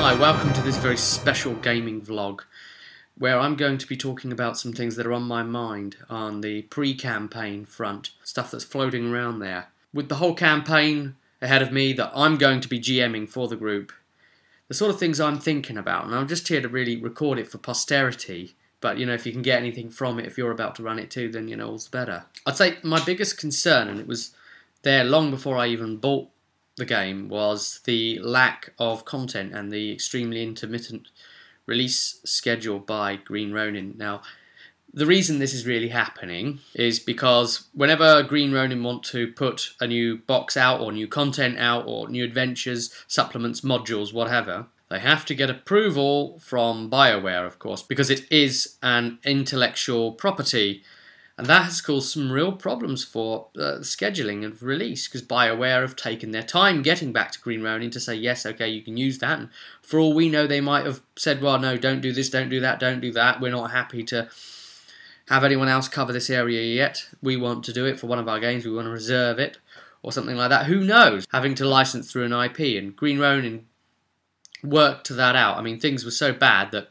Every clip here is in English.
Hi, welcome to this very special gaming vlog where I'm going to be talking about some things that are on my mind on the pre-campaign front, stuff that's floating around there. With the whole campaign ahead of me that I'm going to be GMing for the group, the sort of things I'm thinking about, and I'm just here to really record it for posterity, but you know, if you can get anything from it, if you're about to run it too, then you know, all's better. I'd say my biggest concern, and it was there long before I even bought the game, was the lack of content and the extremely intermittent release schedule by Green Ronin. Now, the reason this is really happening is because whenever Green Ronin want to put a new box out or new content out or new adventures, supplements, modules, whatever, they have to get approval from BioWare, of course, because it is an intellectual property. And that has caused some real problems for scheduling of release, because BioWare have taken their time getting back to Green Ronin to say, yes, okay, you can use that. And for all we know, they might have said, well, no, don't do this, don't do that, don't do that. We're not happy to have anyone else cover this area yet. We want to do it for one of our games. We want to reserve it or something like that. Who knows? Having to license through an IP. And Green Ronin worked that out. I mean, things were so bad that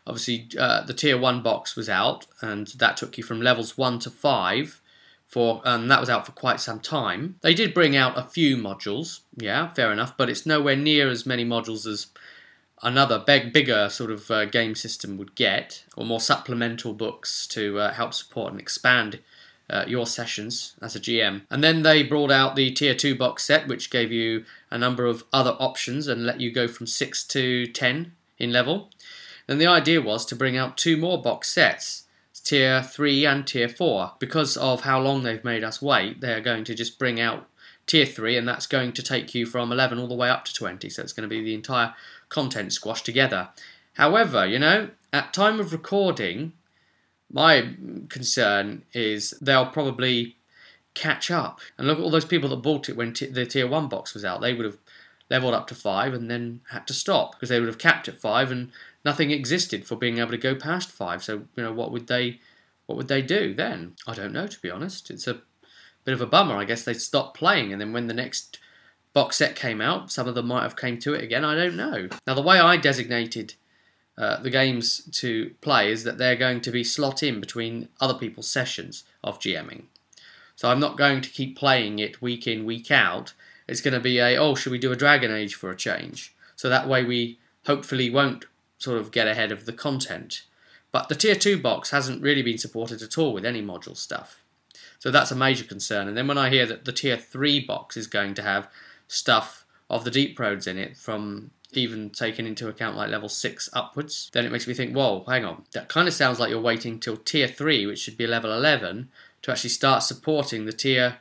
obviously, the Tier 1 box was out, and that took you from levels 1 to 5, and that was out for quite some time. They did bring out a few modules, yeah, fair enough, but it's nowhere near as many modules as another bigger sort of game system would get, or more supplemental books to help support and expand your sessions as a GM. And then they brought out the Tier 2 box set, which gave you a number of other options and let you go from 6 to 10 in level. And the idea was to bring out 2 more box sets, Tier 3 and Tier 4. Because of how long they've made us wait, they're going to just bring out Tier 3, and that's going to take you from 11 all the way up to 20, so it's going to be the entire content squashed together. However, you know, at time of recording, my concern is they'll probably catch up. And look at all those people that bought it when the Tier 1 box was out. They would have leveled up to 5 and then had to stop, because they would have capped at 5 and nothing existed for being able to go past 5. So, you know, what would they do then? I don't know, to be honest. It's a bit of a bummer. I guess they'd stopped playing, and then when the next box set came out, some of them might have came to it again. I don't know. Now, the way I designated the games to play is that they're going to be slot in between other people's sessions of GMing. So I'm not going to keep playing it week in, week out. It's going to be oh, should we do a Dragon Age for a change? So that way we hopefully won't sort of get ahead of the content. But the Tier 2 box hasn't really been supported at all with any module stuff. So that's a major concern. And then when I hear that the Tier 3 box is going to have stuff of the deep roads in it, from even taking into account like level 6 upwards, then it makes me think, whoa, hang on. That kind of sounds like you're waiting till Tier 3, which should be level 11, to actually start supporting the Tier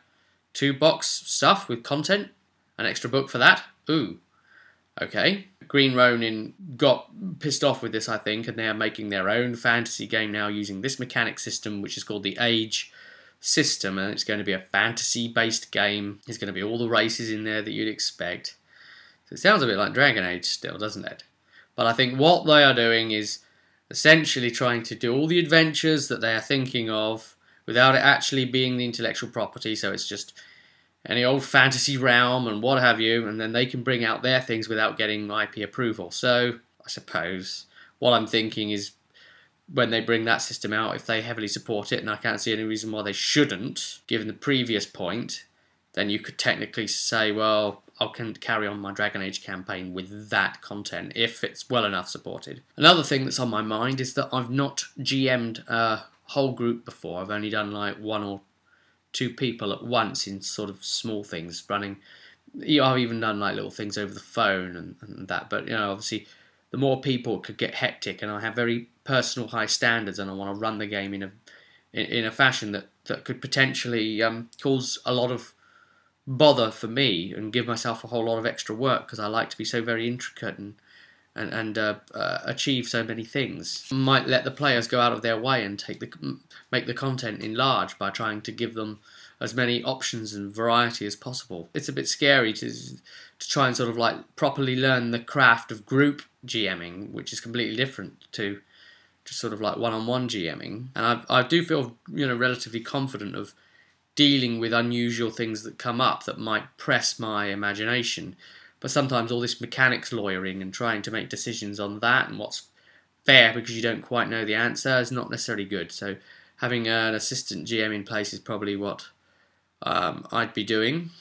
2 box stuff with content. An extra book for that? Ooh. Okay. Green Ronin got pissed off with this, I think, and they are making their own fantasy game now using this mechanic system, which is called the Age system, and it's going to be a fantasy-based game. There's going to be all the races in there that you'd expect. So it sounds a bit like Dragon Age still, doesn't it? But I think what they are doing is essentially trying to do all the adventures that they are thinking of without it actually being the intellectual property, so it's just any old fantasy realm and what have you, and then they can bring out their things without getting IP approval. So I suppose what I'm thinking is when they bring that system out, if they heavily support it, and I can't see any reason why they shouldn't, given the previous point, then you could technically say, well, I can carry on my Dragon Age campaign with that content if it's well enough supported. Another thing that's on my mind is that I've not GM'd a whole group before. I've only done like 1 or 2 people at once in sort of small things running. I've even done like little things over the phone and that, but you know, obviously the more people it could get hectic, and I have very personal high standards, and I want to run the game in a fashion that could potentially cause a lot of bother for me and give myself a whole lot of extra work, because I like to be so very intricate and achieve so many things. Might let the players go out of their way and make the content enlarge by trying to give them as many options and variety as possible. It's a bit scary to try and sort of like properly learn the craft of group GMing, which is completely different to just sort of like one-on-one GMing. And I do feel, you know, relatively confident of dealing with unusual things that come up that might press my imagination. But sometimes all this mechanics lawyering and trying to make decisions on that and what's fair because you don't quite know the answer is not necessarily good. So having an assistant GM in place is probably what I'd be doing.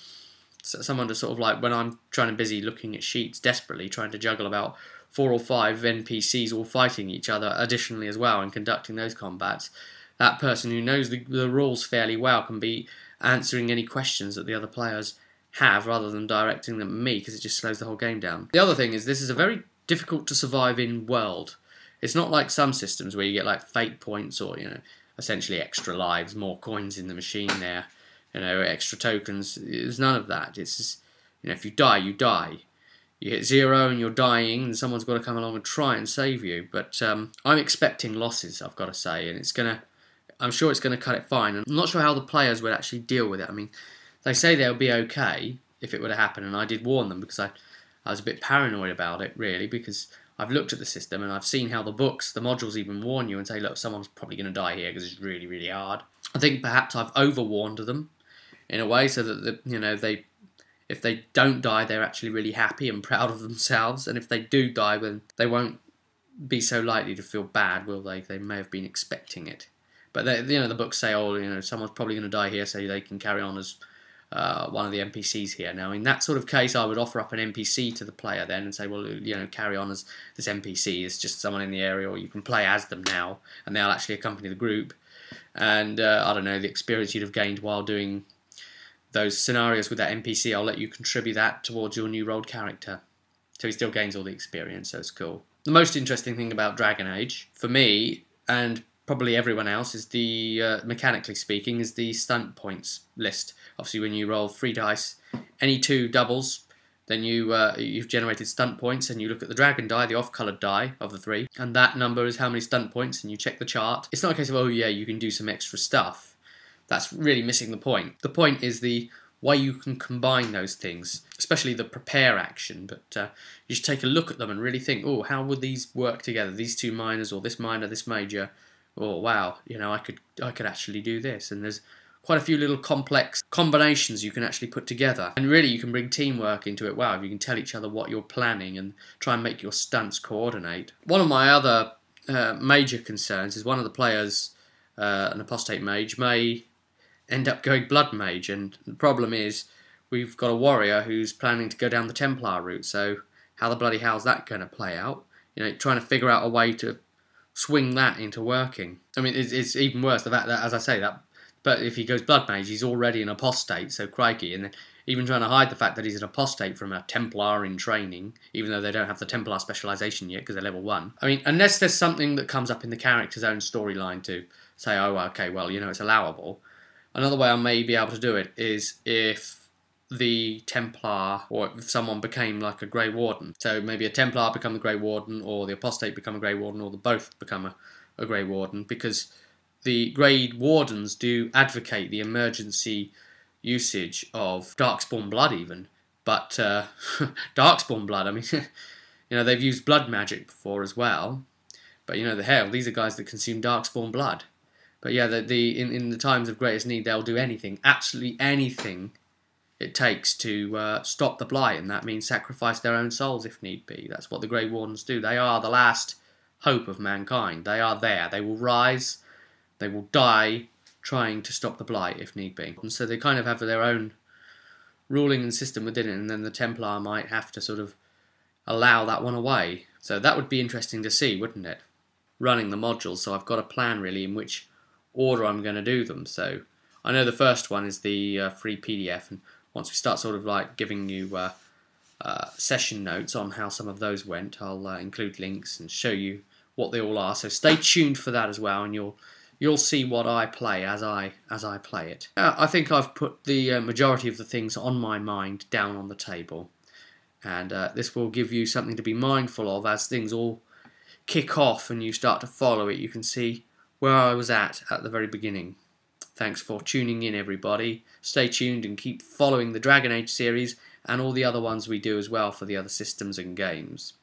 So someone to sort of like, when I'm trying to busy looking at sheets desperately, trying to juggle about 4 or 5 NPCs all fighting each other additionally as well and conducting those combats, that person who knows the rules fairly well can be answering any questions that the other players have rather than directing them at me, because it just slows the whole game down. The other thing is, this is a very difficult to survive in world. It's not like some systems where you get like fate points or, essentially extra lives, more coins in the machine there, extra tokens. There's none of that. It's just, if you die, you die. You hit 0 and you're dying, and someone's got to come along and try and save you. But I'm expecting losses, I've got to say, and I'm sure it's going to cut it fine. I'm not sure how the players would actually deal with it. I mean, they say they'll be okay if it were to happen, and I did warn them because I was a bit paranoid about it, really, because I've looked at the system and I've seen how the modules even warn you and say, look, someone's probably going to die here because it's really, really hard. I think perhaps I've overwarned them in a way so that if they don't die, they're actually really happy and proud of themselves, and if they do die, then they won't be so likely to feel bad, will they? They may have been expecting it. But the books say, someone's probably going to die here, so they can carry on as one of the NPCs here. Now, in that sort of case, I would offer up an NPC to the player then and say, well, carry on as this NPC is just someone in the area, or you can play as them now, and they'll actually accompany the group. And, I don't know, the experience you'd have gained while doing those scenarios with that NPC, I'll let you contribute that towards your new rolled character. So he still gains all the experience, so it's cool. The most interesting thing about Dragon Age, for me, and probably everyone else, is mechanically speaking, is the stunt points list. Obviously, when you roll 3 dice, any 2 doubles, then you've generated stunt points, and you look at the dragon die, the off-coloured die of the 3, and that number is how many stunt points, and you check the chart. It's not a case of, oh yeah, you can do some extra stuff. That's really missing the point. The point is the way you can combine those things, especially the prepare action, but you should take a look at them and really think, oh, how would these work together? These 2 minors, or this minor, this major. Oh, wow, I could actually do this. And there's quite a few little complex combinations you can actually put together. And really, you can bring teamwork into it. Wow, you can tell each other what you're planning and try and make your stunts coordinate. One of my other major concerns is one of the players, an apostate mage, may end up going blood mage, and the problem is we've got a warrior who's planning to go down the Templar route, so how the bloody hell's that going to play out? Trying to figure out a way to swing that into working. I mean, it's even worse, the fact that, as I say, but if he goes blood mage, he's already an apostate, so crikey, and then even trying to hide the fact that he's an apostate from a Templar in training, even though they don't have the Templar specialisation yet because they're level 1. I mean, unless there's something that comes up in the character's own storyline to say, oh, okay, well, it's allowable. Another way I may be able to do it is if the Templar, or if someone became like a Grey Warden. So maybe a Templar become a Grey Warden, or the Apostate become a Grey Warden, or the both become a Grey Warden, because the Grey Wardens do advocate the emergency usage of Darkspawn blood even. But Darkspawn blood, I mean, they've used blood magic before as well. But the hell, these are guys that consume Darkspawn blood. But yeah, in the times of greatest need, they'll do anything, absolutely anything it takes to stop the blight, and that means sacrifice their own souls if need be. That's what the Grey Wardens do. They are the last hope of mankind. They are there. They will rise, they will die trying to stop the blight if need be. And so they kind of have their own ruling and system within it, and then the Templar might have to sort of allow that one away. So that would be interesting to see, wouldn't it? Running the modules, so I've got a plan really in which order I'm going to do them. So I know the first one is the free PDF, and once we start sort of like giving you session notes on how some of those went, I'll include links and show you what they all are. So stay tuned for that as well, and you'll see what I play as I play it. I think I've put the majority of the things on my mind down on the table, and this will give you something to be mindful of as things all kick off and you start to follow it. You can see where I was at the very beginning. Thanks for tuning in, everybody. Stay tuned and keep following the Dragon Age series and all the other ones we do as well for the other systems and games.